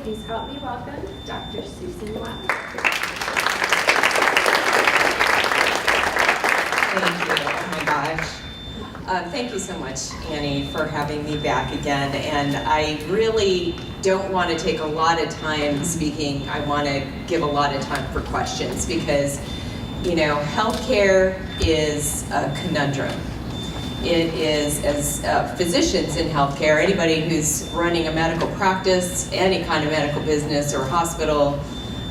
Please help me welcome Dr. Susan Watt. Thank you. Oh my gosh. Thank you so much, Annie, for having me back again. And I really don't want to take a lot of time speaking. I want to give a lot of time for questions because, you know, healthcare is a conundrum. It is, as physicians in healthcare, anybody who's running a medical practice, any kind of medical business or hospital,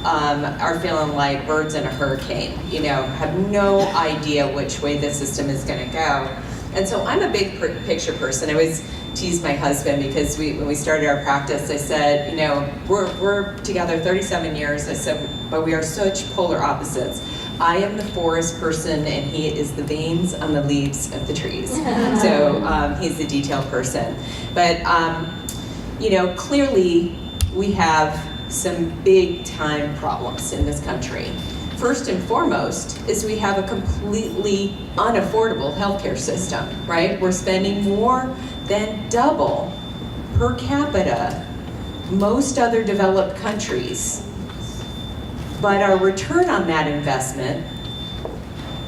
are feeling like birds in a hurricane, you know, have no idea which way the system is going to go. And so I'm a big picture person. I always tease my husband because when we started our practice, I said, you know, we're together 37 years. I said, but we are such polar opposites. I am the forest person and he is the veins on the leaves of the trees. So he's the detail person. But, you know, clearly we have some big time problems in this country. First and foremost is we have a completely unaffordable healthcare system, right? We're spending more than double per capita most other developed countries. But our return on that investment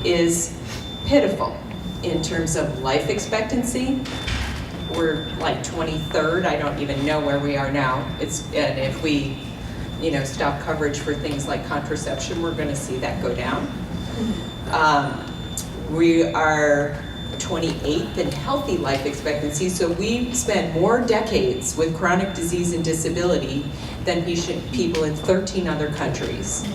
is pitiful in terms of life expectancy. We're like 23rd, I don't even know where we are now. And if we, you know, stop coverage for things like contraception, we're gonna see that go down. We are 28th in healthy life expectancy, so we spend more decades with chronic disease and disability than people in 13 other countries.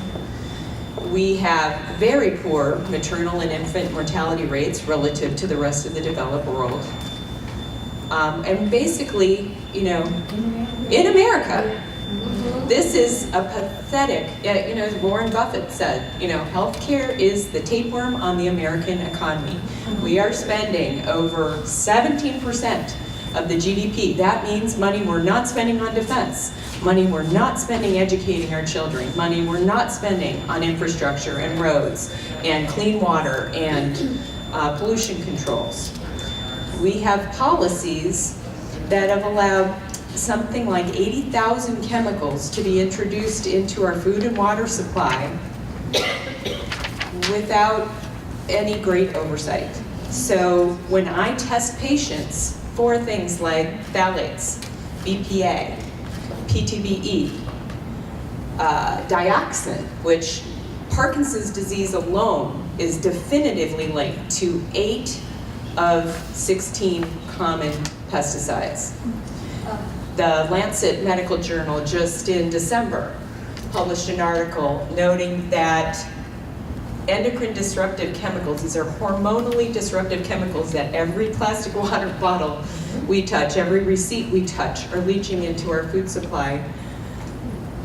We have very poor maternal and infant mortality rates relative to the rest of the developed world. And basically, you know, in America, this is a pathetic, you know, as Warren Buffett said, you know, healthcare is the tapeworm on the American economy. We are spending over 17% of the GDP. That means money we're not spending on defense, money we're not spending educating our children, money we're not spending on infrastructure and roads and clean water and pollution controls. We have policies that have allowed something like 80,000 chemicals to be introduced into our food and water supply without any great oversight. So when I test patients for things like phthalates, BPA, PTBE, dioxin, which Parkinson's disease alone is definitively linked to 8 of 16 common pesticides. The Lancet Medical Journal just in December published an article noting that endocrine disruptive chemicals, these are hormonally disruptive chemicals that every plastic water bottle we touch, every receipt we touch are leaching into our food supply,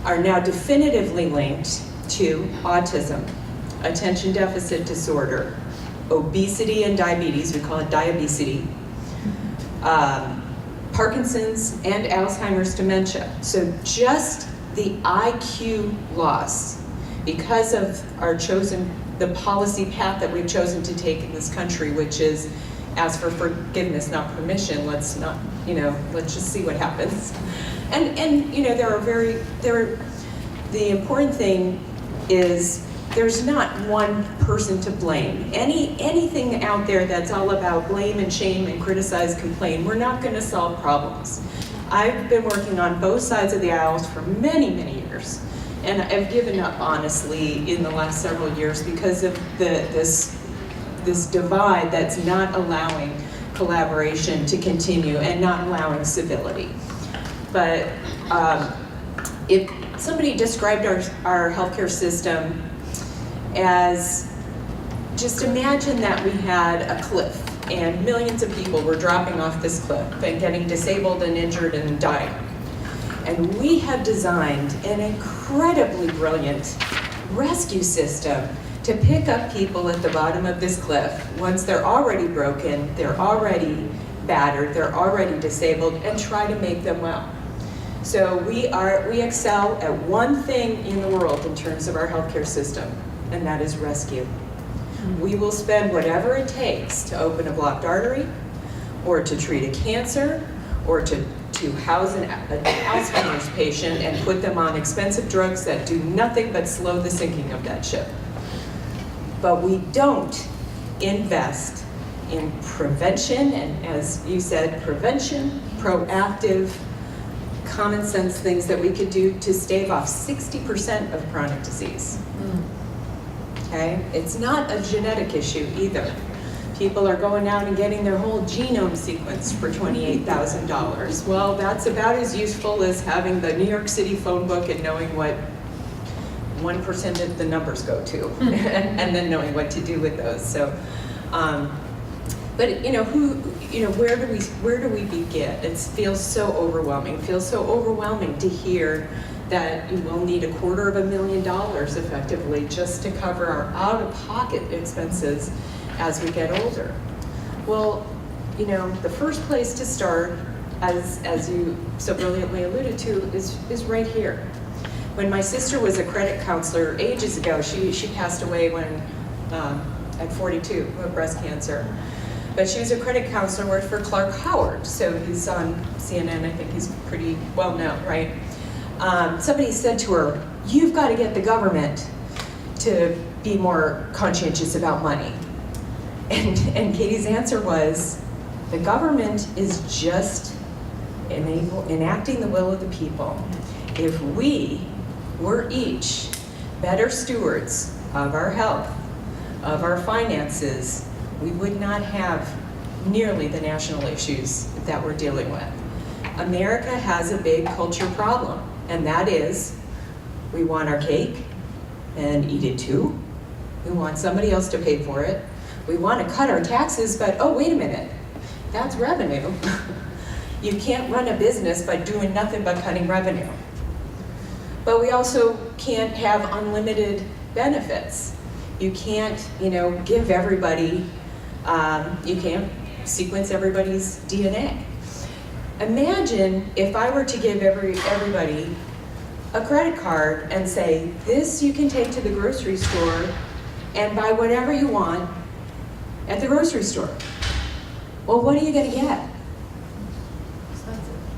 are now definitively linked to autism, attention deficit disorder, obesity and diabetes, we call it diabesity, Parkinson's and Alzheimer's dementia. So just the IQ loss because of the policy path that we've chosen to take in this country, which is ask for forgiveness, not permission. Let's not, you know, let's just see what happens. And you know, the important thing is there's not one person to blame. Anything out there that's all about blame and shame and criticize, complain, we're not gonna solve problems. I've been working on both sides of the aisles for many, many years. And I've given up, honestly, in the last several years because of this divide that's not allowing collaboration to continue and not allowing civility. But if somebody described our healthcare system as, just imagine that we had a cliff and millions of people were dropping off this cliff and getting disabled and injured and dying. And we have designed an incredibly brilliant rescue system to pick up people at the bottom of this cliff once they're already broken, they're already battered, they're already disabled, and try to make them well. So we excel at one thing in the world in terms of our healthcare system, and that is rescue. We will spend whatever it takes to open a blocked artery, or to treat a cancer, or to to house an Alzheimer's patient and put them on expensive drugs that do nothing but slow the sinking of that ship. But we don't invest in prevention, and as you said, prevention, proactive, common sense things that we could do to stave off 60% of chronic disease. Okay? It's not a genetic issue either. People are going out and getting their whole genome sequenced for $28,000. Well, that's about as useful as having the New York City phone book and knowing what 1% of the numbers go to, and then knowing what to do with those. So, but where do we begin? It feels so overwhelming. It feels so overwhelming to hear that we'll need $250,000 effectively just to cover our out-of-pocket expenses as we get older. Well, the first place to start, as you so brilliantly alluded to, is right here. When my sister was a credit counselor ages ago, she passed away at 42 of breast cancer. But she was a credit counselor, worked for Clark Howard, so he's on CNN. I think he's pretty well known, right? Somebody said to her, "You've got to get the government to be more conscientious about money." And Katie's answer was, the government is just enacting the will of the people. If we were each better stewards of our health, of our finances, we would not have nearly the national issues that we're dealing with. America has a big culture problem, and that is, we want our cake and eat it too. We want somebody else to pay for it. We want to cut our taxes, but oh, wait a minute, that's revenue. You can't run a business by doing nothing but cutting revenue. But we also can't have unlimited benefits. You can't, give everybody, you can't sequence everybody's DNA. Imagine if I were to give everybody a credit card and say, this you can take to the grocery store and buy whatever you want at the grocery store. Well, what are you gonna get?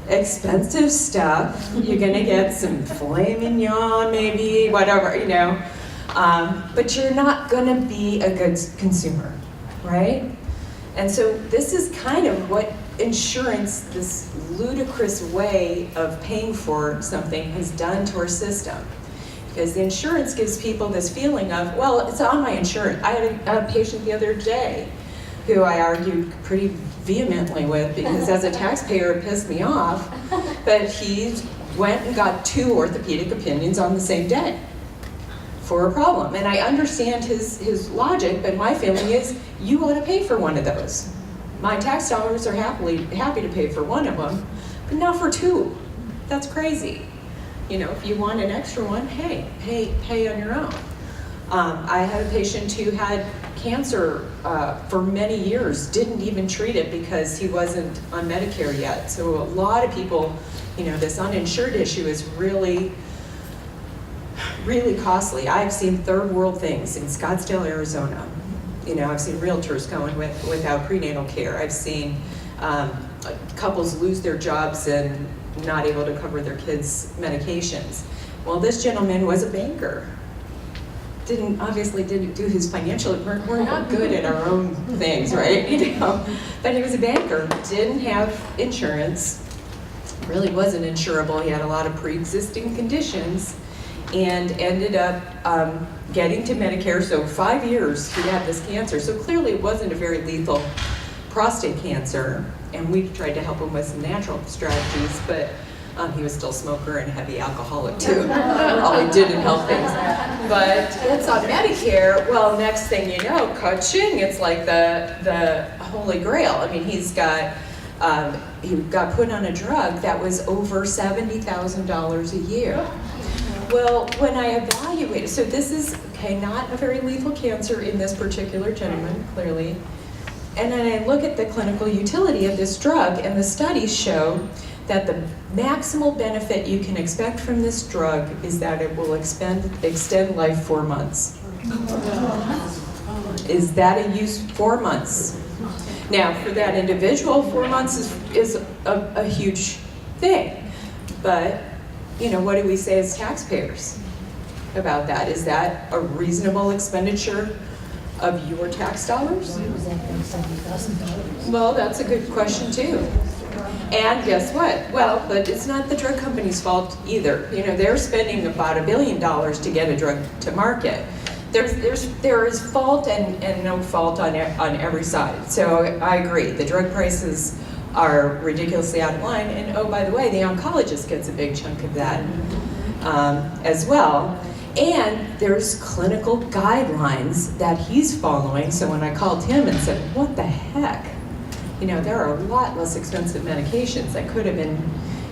Expensive stuff. You're gonna get some filet mignon, maybe, whatever, but you're not gonna be a good consumer, right? And so this is kind of what insurance, this ludicrous way of paying for something, has done to our system. Because the insurance gives people this feeling of, well, it's on my insurance. I had a patient the other day who I argued pretty vehemently with, because as a taxpayer it pissed me off, but he went and got 2 orthopedic opinions on the same day for a problem. And I understand his logic, but my feeling is, you ought to pay for one of those. My tax dollars are happy to pay for one of them, but not for 2. That's crazy. If you want an extra one, hey, pay on your own. I had a patient who had cancer for many years, didn't even treat it because he wasn't on Medicare yet. So a lot of people, this uninsured issue is really, really costly. I've seen third world things in Scottsdale, Arizona. I've seen realtors going without prenatal care. I've seen couples lose their jobs and not able to cover their kids' medications. Well, this gentleman was a banker. Obviously didn't do his financial, we're not good at our own things, right? But he was a banker, didn't have insurance, really wasn't insurable. He had a lot of pre-existing conditions and ended up getting to Medicare. So 5 years he had this cancer. So clearly it wasn't a very lethal prostate cancer. And we tried to help him with some natural strategies, but he was still a smoker and heavy alcoholic too. All he didn't help things. But it's on Medicare. Well, next thing you know, ka-ching, it's like the holy grail. I mean, he got put on a drug that was over $70,000 a year. Well, when I evaluated, so this is, not a very lethal cancer in this particular gentleman, clearly. And then I look at the clinical utility of this drug, and the studies show that the maximal benefit you can expect from this drug is that it will extend life 4 months. Is that a use? 4 months. Now, for that individual, 4 months is a huge thing. But, what do we say as taxpayers about that? Is that a reasonable expenditure of your tax dollars? Why was that then $70,000? Well, that's a good question too. And guess what? Well, but it's not the drug company's fault either. They're spending about $1 billion to get a drug to market. There is fault and no fault on every side. So I agree. The drug prices are ridiculously out of line. And oh, by the way, the oncologist gets a big chunk of that as well. And there's clinical guidelines that he's following. So when I called him and said, what the heck? There are a lot less expensive medications that could have been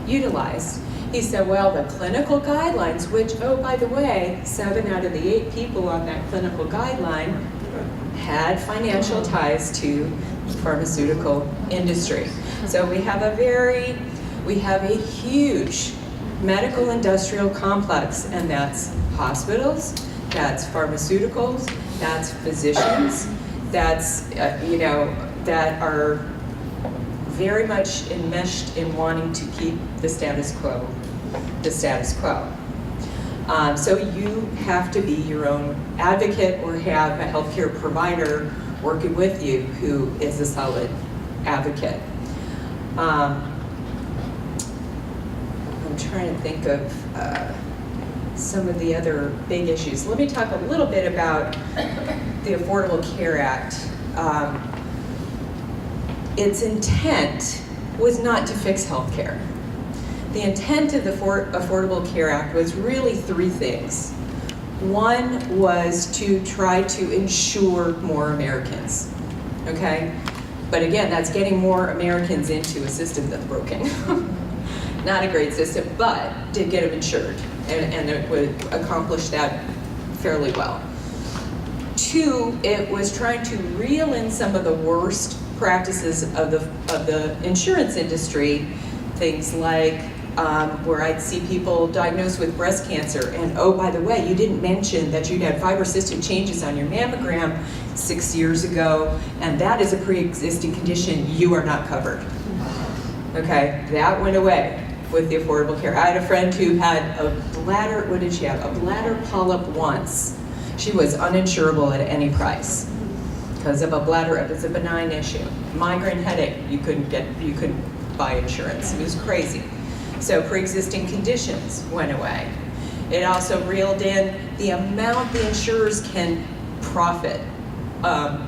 utilized. He said, well, the clinical guidelines, which, oh, by the way, 7 out of the 8 people on that clinical guideline had financial ties to the pharmaceutical industry. So we have a huge medical industrial complex, and that's hospitals, that's pharmaceuticals, that's physicians, that's, that are very much enmeshed in wanting to keep the status quo. So you have to be your own advocate or have a healthcare provider working with you who is a solid advocate. I'm trying to think of some of the other big issues. Let me talk a little bit about the Affordable Care Act. Its intent was not to fix health care. The intent of the Affordable Care Act was really 3 things. One was to try to insure more Americans, okay? But again, that's getting more Americans into a system that's broken. Not a great system, but did get them insured, and it would accomplish that fairly well. 2, it was trying to reel in some of the worst practices of the insurance industry, things like where I'd see people diagnosed with breast cancer, and oh, by the way, you didn't mention that you'd had fibrocystic changes on your mammogram 6 years ago, and that is a pre-existing condition, you are not covered. Okay, that went away with the Affordable Care. I had a friend who had a bladder, what did she have? A bladder polyp once. She was uninsurable at any price because of a bladder, it was a benign issue. Migraine headache, you couldn't buy insurance. It was crazy. So pre-existing conditions went away. It also reeled in the amount the insurers can profit out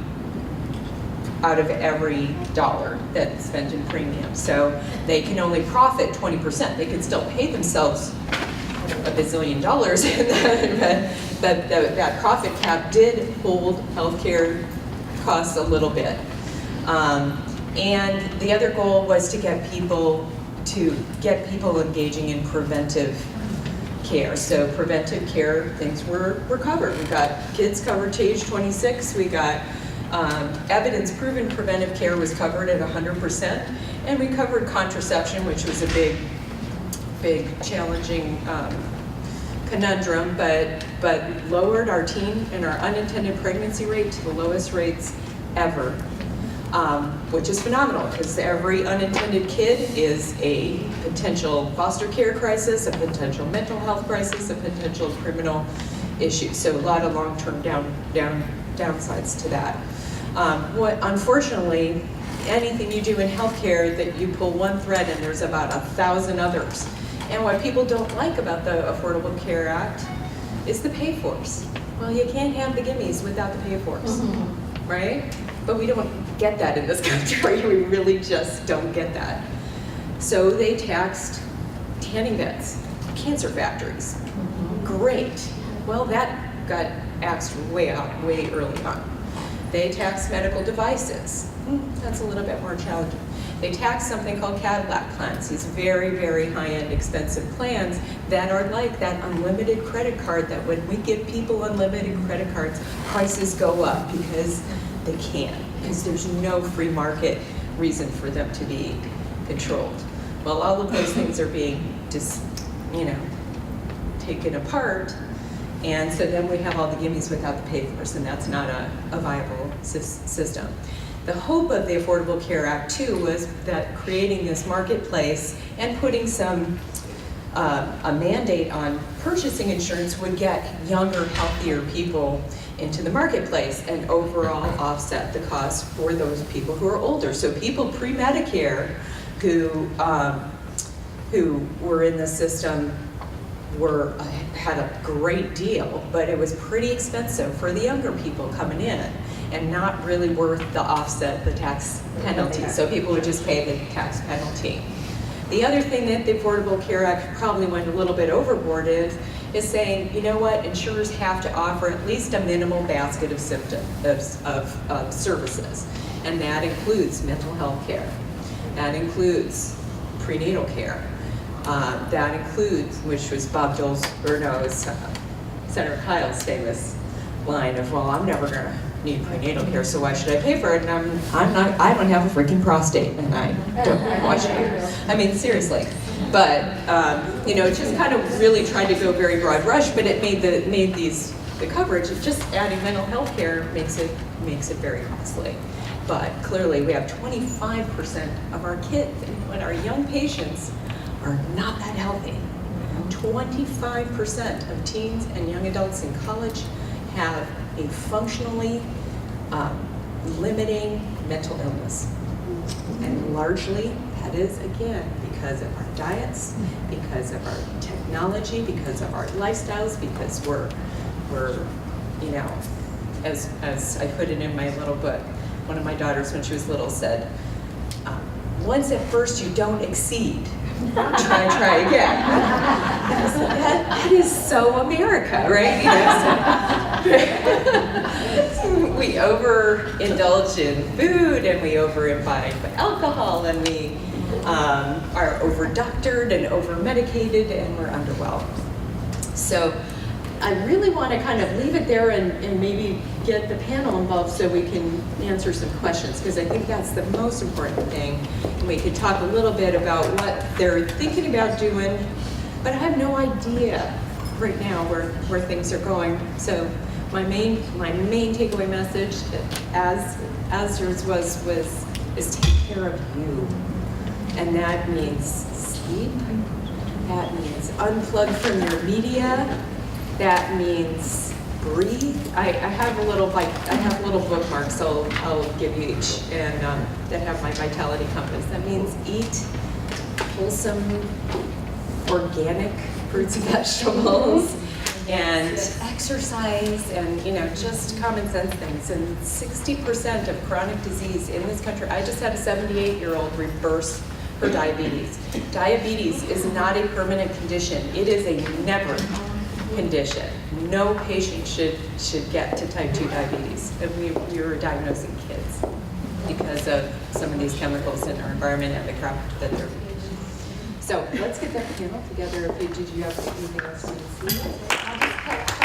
of every dollar that's spent in premium. So they can only profit 20%. They can still pay themselves $1 bazillion, but that profit cap did hold healthcare costs a little bit. And the other goal was to get people engaging in preventive care. So preventive care, things were covered. We got kids covered to age 26. We got evidence-proven preventive care was covered at 100%. And we covered contraception, which was a big challenging conundrum, but lowered our teen and our unintended pregnancy rate to the lowest rates ever, which is phenomenal because every unintended kid is a potential foster care crisis, a potential mental health crisis, a potential criminal issue. So a lot of long-term downsides to that. Unfortunately, anything you do in healthcare that you pull one thread and there's about 1,000 others. And what people don't like about the Affordable Care Act is the pay-fors. Well, you can't have the gimmies without the pay-fors, right? But we don't get that in this country. We really just don't get that. So they taxed tanning beds, cancer factories. Great. Well, that got axed way early on. They taxed medical devices. That's a little bit more challenging. They tax something called Cadillac plans, these very, very high-end expensive plans that are like that unlimited credit card that when we give people unlimited credit cards, prices go up because they can, because there's no free market reason for them to be controlled. Well, all of those things are being taken apart, and so then we have all the gimmies without the pay-fors, and that's not a viable system. The hope of the Affordable Care Act, too, was that creating this marketplace and putting some a mandate on purchasing insurance would get younger, healthier people into the marketplace and overall offset the cost for those people who are older. So people pre-Medicare who were in the system had a great deal, but it was pretty expensive for the younger people coming in and not really worth the offset, the tax penalty. So people would just pay the tax penalty. The other thing that the Affordable Care Act probably went a little bit overboard is saying, you know what, insurers have to offer at least a minimal basket of services. And that includes mental health care. That includes prenatal care. That includes, which was Bob Senator Kyle's famous line of, well, I'm never gonna need prenatal care, so why should I pay for it? And I don't have a freaking prostate, and I don't, why should I? I mean, seriously. But, you know, it just kind of really tried to go very broad brush, but it made the coverage of just adding mental health care makes it very costly. But clearly we have 25% of our kids and our young patients are not that healthy. 25% of teens and young adults in college have a functionally limiting mental illness. And largely that is, again, because of our diets, because of our technology, because of our lifestyles, because we're you know, as I put it in my little book, one of my daughters when she was little said, once at first you don't exceed, try again. That is so America, right? You know, so we overindulge in food and we overimbibe alcohol and we are over-doctored and over-medicated and we're underwhelmed. So I really want to kind of leave it there and maybe get the panel involved so we can answer some questions, because I think that's the most important thing. And we could talk a little bit about what they're thinking about doing, but I have no idea right now where things are going. So my main takeaway message, as yours was is take care of you. And that means sleep, that means unplug from your media, that means breathe. I have little bookmarks I'll give you each, and that have my vitality compass. That means eat wholesome, organic fruits and vegetables, and exercise, and just common sense things. And 60% of chronic disease in this country. I just had a 78-year-old reverse her diabetes. Diabetes is not a permanent condition. It is a never condition. No patient should get to type 2 diabetes. And we were diagnosing kids because of some of these chemicals in our environment and the crap that they're eating. So let's get that panel together. Did you have anything else you want to see?